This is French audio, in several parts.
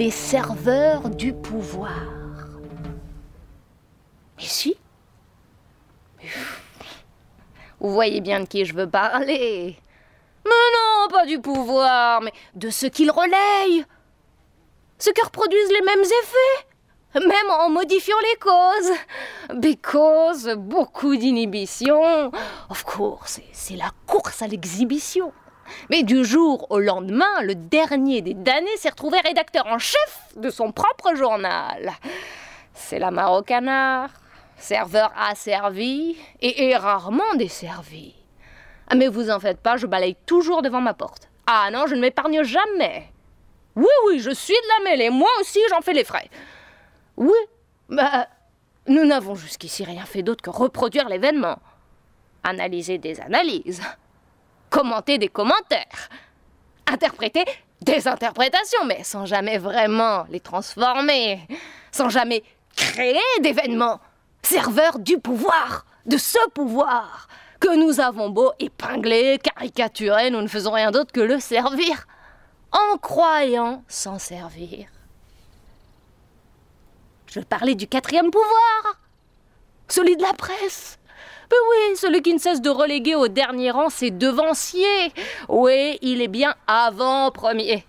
les serveurs du pouvoir. Mais si. Vous voyez bien de qui je veux parler. Mais non, pas du pouvoir, mais de ceux qui le relayent. Ceux qui reproduisent les mêmes effets, même en modifiant les causes. Because, beaucoup d'inhibition. Of course, c'est la course à l'exhibition. Mais du jour au lendemain, le dernier des damnés s'est retrouvé rédacteur en chef de son propre journal. C'est la mare au canard, serveur asservi et rarement desservi. Ah, mais vous en faites pas, je balaye toujours devant ma porte. Ah non, je ne m'épargne jamais. Oui, oui, je suis de la mêlée, moi aussi j'en fais les frais. Oui, bah, nous n'avons jusqu'ici rien fait d'autre que reproduire l'événement. Analyser des analyses. Commenter des commentaires, interpréter des interprétations, mais sans jamais vraiment les transformer, sans jamais créer d'événements, serveurs du pouvoir, de ce pouvoir, que nous avons beau épingler, caricaturer, nous ne faisons rien d'autre que le servir, en croyant s'en servir. Je parlais du quatrième pouvoir, celui de la presse. Mais oui, celui qui ne cesse de reléguer au dernier rang ses devanciers. Oui, il est bien avant-premier.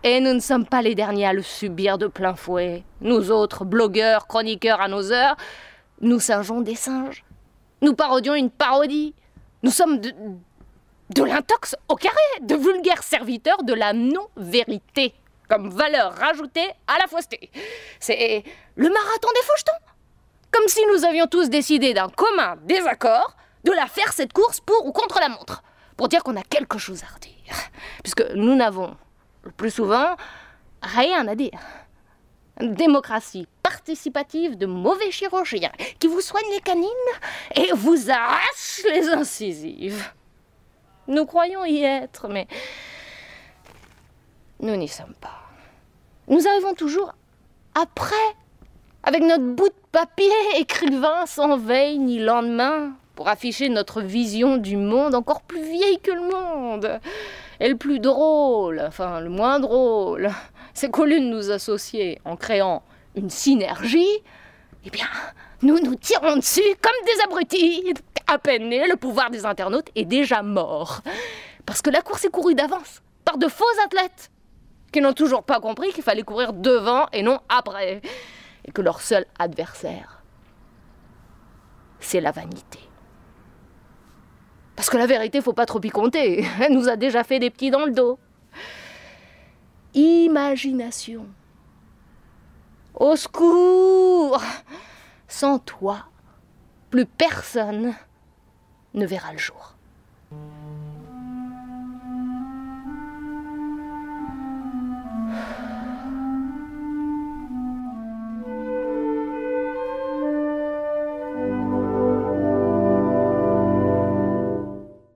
Et nous ne sommes pas les derniers à le subir de plein fouet. Nous autres, blogueurs, chroniqueurs à nos heures, nous singeons des singes. Nous parodions une parodie. Nous sommes de l'intox au carré, de vulgaires serviteurs de la non-vérité, comme valeur rajoutée à la fausseté. C'est le marathon des fauchetons. Comme si nous avions tous décidé d'un commun désaccord de la faire cette course pour ou contre la montre, pour dire qu'on a quelque chose à redire. Puisque nous n'avons, le plus souvent, rien à dire. Une démocratie participative de mauvais chirurgiens qui vous soignent les canines et vous arrachent les incisives. Nous croyons y être, mais nous n'y sommes pas. Nous arrivons toujours après, avec notre bout de papier écrivain sans veille ni lendemain, pour afficher notre vision du monde encore plus vieille que le monde. Et le plus drôle, enfin le moins drôle, c'est qu'au lieu de nous associer en créant une synergie, eh bien, nous nous tirons dessus comme des abrutis. À peine né, le pouvoir des internautes est déjà mort. Parce que la course est courue d'avance, par de faux athlètes, qui n'ont toujours pas compris qu'il fallait courir devant et non après. Et que leur seul adversaire, c'est la vanité. Parce que la vérité, faut pas trop y compter. Elle nous a déjà fait des petits dans le dos. Imagination. Au secours! Sans toi, plus personne ne verra le jour.